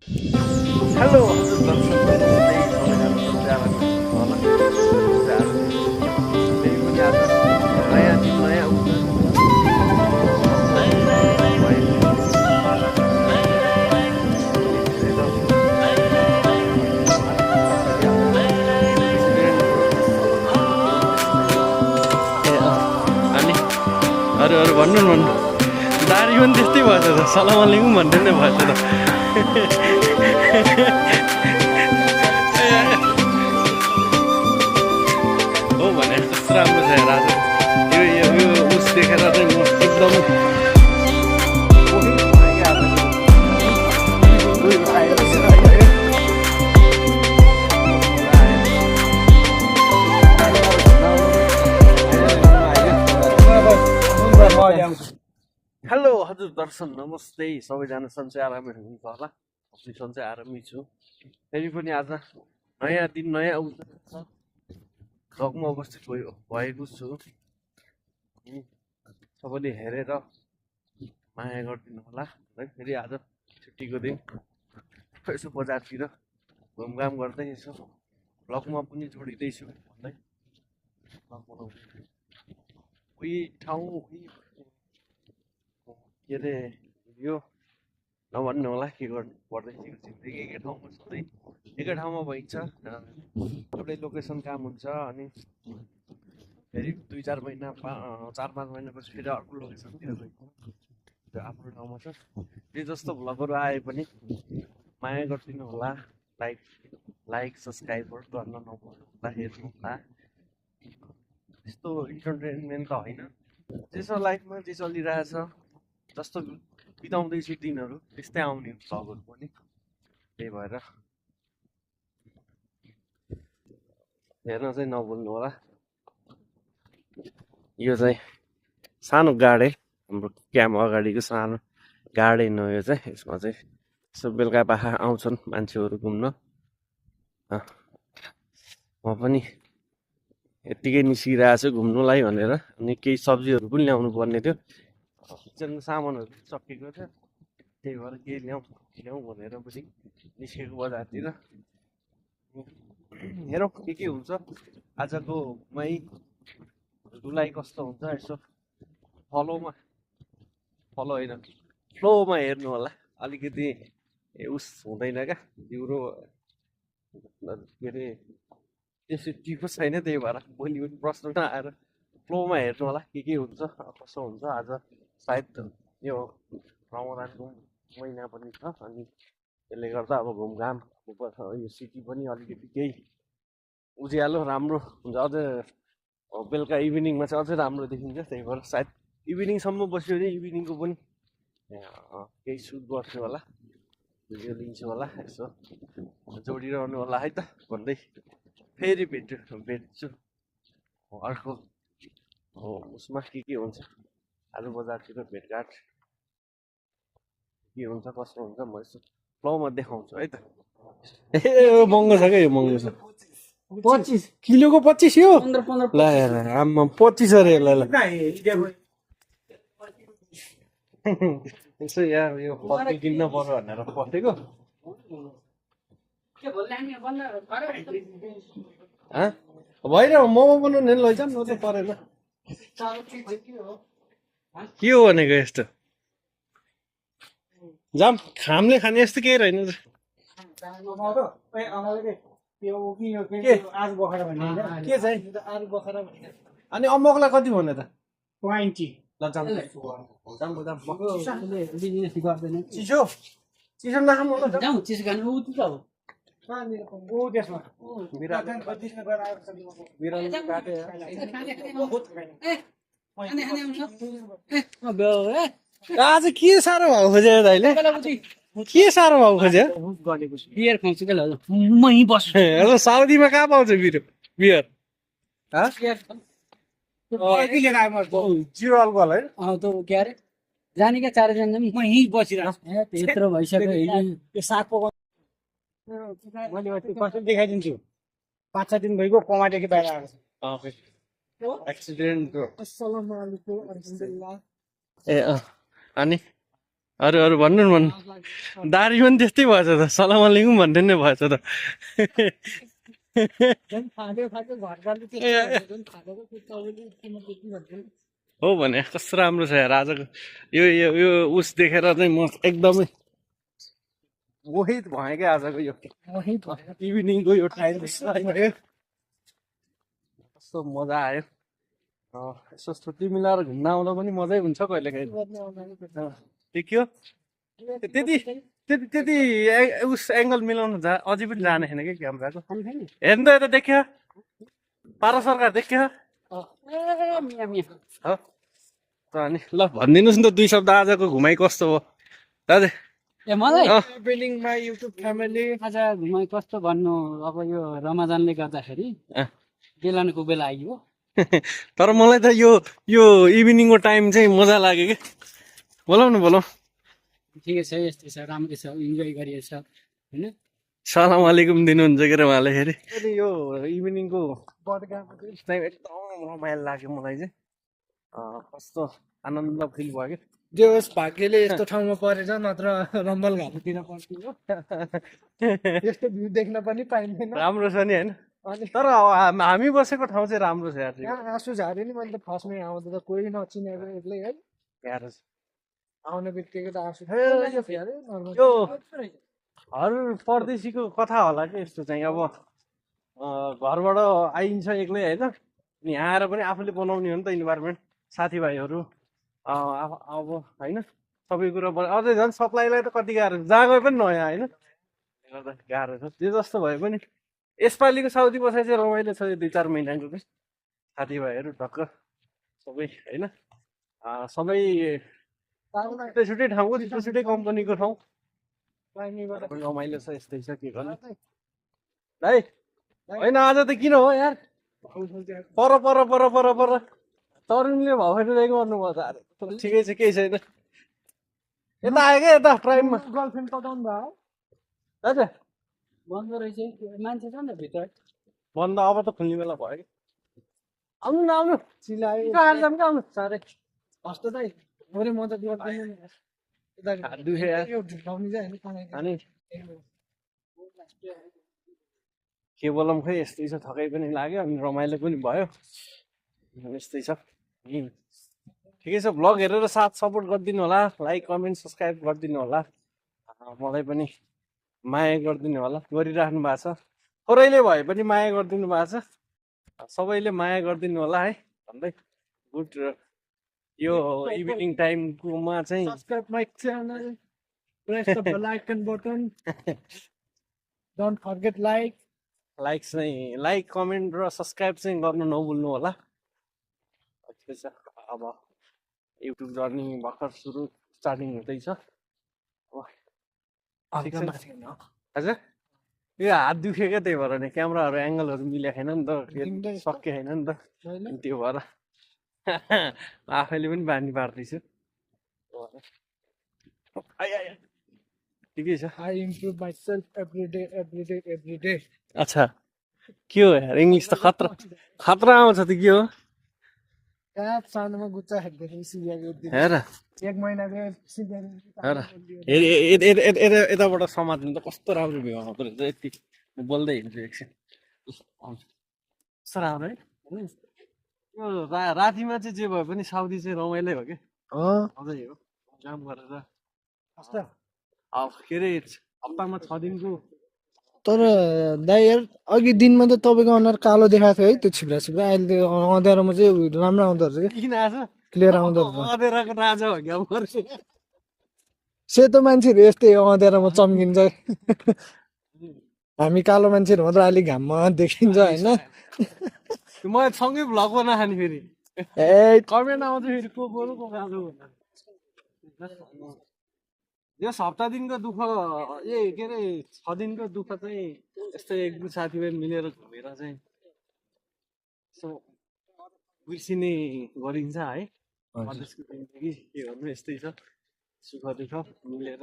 Hello हजुर दर्शक सबैजना होला फेरि पनि आज नयाँ दिन नयाँ अरू भन्नु दारी पनि त्यस्तै भएछ त सलाम आलेकुम भन्ने नै भएछ त हो भने कस्तो राम्रो छ हेर आज यो उस देखेर चाहिँ म एकदम हेलो हजुर दर्शन नमस्ते सबैजना सन्चै आरामै हुनुहुन्छ होला म सन्चै आरामै छु फेरि पनि आज नयाँ दिन नयाँ भ्लगमा उपस्थित भएको छु सबैले हेरेर माया गरिदिनु होला है फेरि आज छुट्टीको दिन यसो बजारतिर घुमघाम गर्दै यसो भ्लगमा पनि जोडिँदैछु भन्दै भ्लग बनाउँदै उही ठाउँ के अरे यो नभन्नु होला के गर्नु पर्दैछ जिन्दगी एकै ठाउँमा सधैँ एकै ठाउँमा भइन्छ एउटै लोकेसन काम हुन्छ अनि फेरि 2-4 महिना 4-5 महिनापछि फेरि अर्को लोकेसनतिर गइन्छ त्यो आफ्नो ठाउँमा छ जे जस्तो भ्लगहरू आए पनि माया गरिदिनु होला लाइक सब्सक्राइबर गर्न नभन्नु होला हेर्नु होला त्यस्तो इन्टरटेनमेन्ट त होइन जे छ लाइफमा जे चलिरहेछ जस्तो बिताउँदैछु दिनहरू त्यस्तै आउने भ्लगहरू पनि त्यही भएर हेर्न चाहिँ नभुल्नु होला यो चाहिँ सानो गार्डन हाम्रो क्याम्प अगाडिको सानो गार्डन हो यो चाहिँ यसमा चाहिँ यसो बेलुका पाखा आउँछन् मान्छेहरू घुम्न म पनि यत्तिकै निस्किरहेको छु घुम्नुलाई भनेर अनि केही सब्जीहरू पनि ल्याउनु पर्ने थियो किचनको सामानहरू सकिएको थियो त्यही भएर केही ल्याउँ भनेर पनि निस्केको बजारतिर हेरौँ के हुन्छ आजको मै जुलाई कस्तो हुन्छ यसो फलो होइन फ्लोमा हेर्नु होला अलिकति उस हुँदैन क्या जिउरो के अरे त्यसो टिको छैन त्यही भएर भोलि पनि प्रश्न नआएर फ्लोमा हेर्नु होला के हुन्छ कसो हुन्छ आज सायद यो रमजानको महिना पनि छ अनि त्यसले गर्दा अब घुमघाम यो सिटी पनि अलिकति केही उज्यालो राम्रो हुन्छ अझ बेलुका इभिनिङमा चाहिँ अझै राम्रो देखिन्छ त्यही भएर सायद इभिनिङसम्म बस्यो भने इभिनिङको पनि केही सुट गर्छु होला भिडियो लिन्छु होला यसो जोडिरहनु होला है त भन्दै फेरि भेट्छु अर्को हो उसमा के हुन्छ आज बजारतिर भेटघाट के हुन्छ कसो हुन्छ म यसो फ्लोमा देखाउँछु है त ए महँगो छ क्या यो महँगो छ 25 किलोको 25 यो ल आम्मा 25 अरे ल यसो यहाँ यो पत्ती किन्न पर्यो भनेर पसेको भइर मोमो बनाउने लैजाउँ न त परेन के हो भनेको यस्तो जाम खामले खाने यस्तो केही रहेन के चाहिँ अनि अम्बकलाई कति भन्यो त 20 ल चिसो चिसो नखाम चिसो खानु आज के साह्रो भएको खोज्यो दाइले के साह्रो भएको खोज्यो बियर खुवाउँछु क्या मै बस्छु साउदीमा कहाँ पाउँछ बियर जिरो अल्कोहल है के अरे जाने क्या 4 जना म यहीँ बसिरहेको त्यत्रो भइसक्यो साग मैले कसरी देखाइदिन्छु 5-6 दिन भइगयो कोमादेखि बाहिर आएको छ एक्सिडेन्ट अस्सलामु अलैकुम अल्हम्दुलिल्लाह ए अनि अरू अरू भन्नु न भन्नु दारी पनि त्यस्तै भएछ त सलाम अलाइकुम भन्ने नै भएछ त हो भने कस्तो राम्रो छ यार आजको यो यो यो उस देखेर चाहिँ म एकदमै मोहित भएँ क्या आजको यो इभिनिङको यो टाइम कस्तो मजा आयो यसो छुट्टी मिलाएर घुम्न आउँदा पनि मजै हुन्छ कहिले काहीँ के हो त्यति त्यति त्यति उस एङ्गल मिलाउनु अझै पनि जाने छैन कि क्यामेराको हेर्नु त यता देख्यो पारो सरकार देख्यो हो त अनि ल भनिदिनुहोस् न त 2 शब्द आजको घुमाइ कस्तो हो दाजु ए मलाई इभिनिङ माई युट्युब फ्यामिली आज घुमाइ कस्तो भन्नु अब यो रमजानले गर्दाखेरि बेलानको बेला आइयो तर मलाई त यो यो इभिनिङको टाइम चाहिँ मजा लाग्यो कि बोलाउ न बोलाउ ठिकै छ यस्तै छ राम्रै छ इन्जोय गरिएछ होइन सलाम अलाइकुम दिनुहुन्छ के अरे उहाँले फेरि यो इभिनिङको टाइम एकदम रमाइलो लाग्यो मलाई चाहिँ कस्तो आनन्द फिल भयो कि जे होस् भाग्यले यस्तो ठाउँमा परेछ नत्र रम्बल घाटतिर पर्थ्यो यस्तो भ्यू देख्न पनि पाइँदैन राम्रो छ नि होइन अनि तर हामी बसेको ठाउँ चाहिँ राम्रो छ यार यहाँ आँसु झार्यो नि मैले त फर्स्टमै आउँदा त कोही नचिनेको एक्लै है गाह्रो छ आउने बित्तिकै त आँसु यो हर परदेशीको कथा होला कि यस्तो चाहिँ अब घरबाट आइन्छ एक्लै होइन अनि यहाँ आएर पनि आफूले बनाउने हो नि त इन्भाइरोमेन्ट साथीभाइहरू अब होइन सबै कुरो अझै झन् सप्लाईलाई त कति गाह्रो जहाँ गए पनि नयाँ होइन गर्दा गाह्रो छ जे जस्तो भए पनि यसपालिको साउदी बसाइ चाहिँ रमाइलो छ 2-4 महिनाको चाहिँ साथीभाइहरू ढक्क सबै होइन सबै छुट्टै छुट्टै ठाउँको छुट्टै छुट्टै कम्पनीको ठाउँ रमाइलो छ यस्तै छ के गर्नु भाइ होइन आज त किन हो यार पर पर पर पर पर तरुणले भएन गर्नुभयो त ठिकै छ केही छैन यता आयो क्या यता प्राइममा गर्लफ्रेन्ड पठाउनु भयो दाजु बन्द रहेछ मान्छे छ नि त भित्र बन्द अब त खुल्ने बेला भयो कि आउनु न आउनु चिलायो आउनु साह्रै हस्तो दाइ थोरै म त गर्दैन हात दुखे यार यो ढुकाउने चाहिँ होइन अनि के बोलौँ खै यस्तै छ थकाइ पनि लाग्यो अनि रमाइलो पनि भयो यस्तै छ ठिकै छ भ्लग हेरेर साथ सपोर्ट गरिदिनु होला लाइक कमेन्ट सब्सक्राइब गरिदिनु होला मलाई पनि माया गरिदिनु होला गरिराख्नु भएको छ थोरैले भए पनि माया गरिदिनु भएको छ सबैले माया गरिदिनु होला है भन्दै गुड यो इभिनिङ टाइमकोमा चाहिँ subscribe my channel press the bell icon button don't forget like like comment र सब्सक्राइब चाहिँ गर्नु नभुल्नु होला ठिकै छ अब युट्युब जर्नी भर्खर स्टार्टिङ हुँदैछ हजुर यो हात दुख्यो क्या त्यही भएर नि क्यामेराहरू एङ्गलहरू मिलेको छैन नि त सके छैन नि त त्यो भएर आफैले पनि बानी पार्दैछु ठिकै छ I improve my self every day अच्छा के हो यार इङ्ग्लिस त खतरा आउँछ त के हो कहाँ सानोमा गुच्चा खेल्दाखेरि सिकाएको हेर 1 महिनाको हेर यताबाट समात्नु त कस्तो राम्रो भ्यू आउँदो रहेछ यति म बोल्दै हिँड्छु एकछिन कस्तो राम्रो है यो रातिमा चाहिँ जे भए पनि साउदी चाहिँ रमाइलै हो कि अझै हो काम गरेर अब के अरे हप्तामा 6 दिनको तर दाइ यार अघि दिनमा त तपाईँको अनुहार कालो देखाएको थियो है त्यो छिप्रा छिप्रा अहिले त्यो अँध्यारोमा चाहिँ राम्रो आउँदो रहेछ कि किन आएछ क्लियर आउँदो रहेछ अँध्यारोको राजा हो क्या सेतो मान्छेहरू यस्तै हो अँध्यारोमा चम्किन्छ हामी कालो मान्छेहरू मात्र अलिक घाममा देखिन्छ होइन म सँगै भ्लग बनाएको नि फेरि ए कमेन्ट आउँछ फेरि को कालो यस हप्ता दिनको दुःख के अरे 6 दिनको दुःख चाहिँ यस्तै 1-2 साथीभाइ मिलेर घुमेर चाहिँ यसो बिर्सिने गरिन्छ है मधेसको जिन्दगी के गर्नु यस्तै छ सुख दुःख मिलेर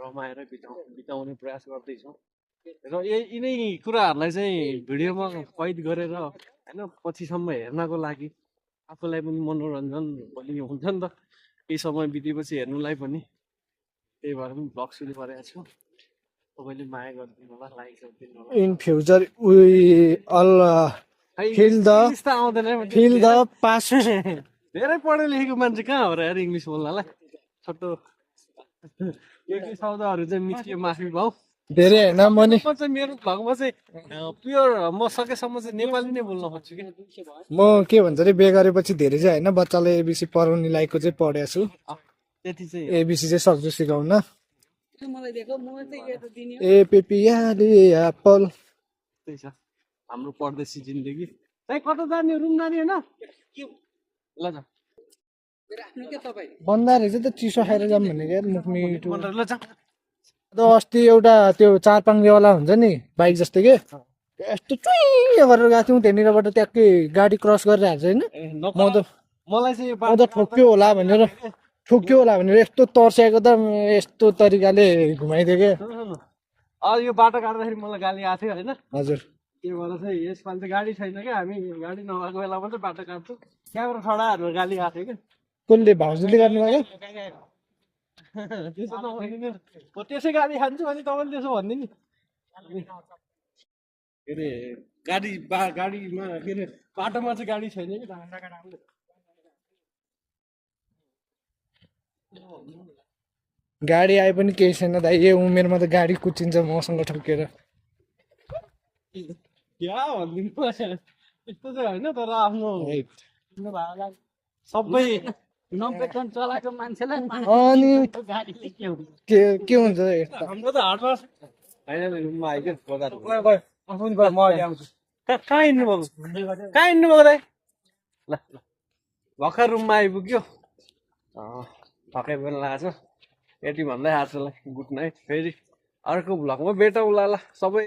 रमाएर बिताउने प्रयास गर्दैछौँ र यिनै कुराहरूलाई चाहिँ भिडियोमा कैद गरेर होइन पछिसम्म हेर्नको लागि आफूलाई पनि मनोरञ्जन भोलि हुन्छ नि त केही समय बितेपछि हेर्नुलाई पनि, त्यही भएर पनि भ्लग सुरु गरेको छु। तपाईँले माया गरिदिनु होला, लाइक गरिदिनु होला। In future we all Feel the- English त आउँदैन है, फिल द पास्ट धेरै पढे लेखेको मान्छे कहाँ हो र यार इङ्ग्लिस बोल्नलाई। छोटो एक दुई शब्दहरू चाहिँ मिस्टेक माफी भाउ। धेरै होइन म नि म चाहिँ मेरो भ्लगमा चाहिँ प्योर म सकेसम्म चाहिँ नेपाली नै बोल्न खोज्छु कि। म के भन्छ अरे बिहे गरेपछि धेरै चाहिँ होइन बच्चालाई एबिसी पढाउने लायकको चाहिँ पढेको छु। त्यति चाहिँ एबिसी चाहिँ सक्छु सिकाउन। मलाई देखो म चाहिँ यो त दिने हो। ए पेपियाले एप्पल त्यही छ हाम्रो परदेशी जिन्दगी। ए कता जाने रुम जाने होइन ल जा आफ्नो के तपाईँ बन्दा रहेछ त चिसो खाएर जाऊँ भनेको यार मुख मिठो। ल जा अस्ति एउटा त्यो 4 पाङ्गेवाला हुन्छ नि बाइक जस्तै के यस्तो चुइँ गरेर गएको थियौँ त्यहाँनिरबाट ट्याक्कै गाडी क्रस गरेर हाल्छ होइन ए म त मलाई चाहिँ यो म त ठोक्यो होला भनेर यस्तो तर्स्याएको त यस्तो तरिकाले घुमाइदियो क्या। यो बाटो काट्दाखेरि मलाई गाली आएको थियो होइन। हजुर त्यो भएर चाहिँ यसपालि चाहिँ गाडी छैन क्या, हामी गाडी नभएको बेलामा चाहिँ बाटो काट्छौँ। त्यहाँबाट खडाहरू गाली आएको थियो क्या। कसले भाउजूले गर्नुभयो त्यसो नभनिदिनु, म त्यसै गाडी खान्छु भने तपाईँले त्यसो भनिदिनु। के अरे गाडीमा के अरे बाटोमा चाहिँ गाडी छैन कि। गाडी आए पनि केही छैन दाइ यो उमेरमा त गाडी कुचिन्छ मसँग ठोकेर। क्या भनिदिनु यस्तो चाहिँ होइन तर आफ्नो सबै 90 टन चलाएको मान्छेलाई अनि गाडीले के हुन्छ के हुन्छ यस्तो हाम्रो त हाटमा होइन रुममा आइक्यो बजार कहाँ हिँड्नु भएको दाइ ल भर्खर रुममा आइपुग्यो। थकै पनि लाग्छ यति भन्दै आजलाई गुड नाइट। फेरि अर्को भ्लगमा भेटौँला ल सबै।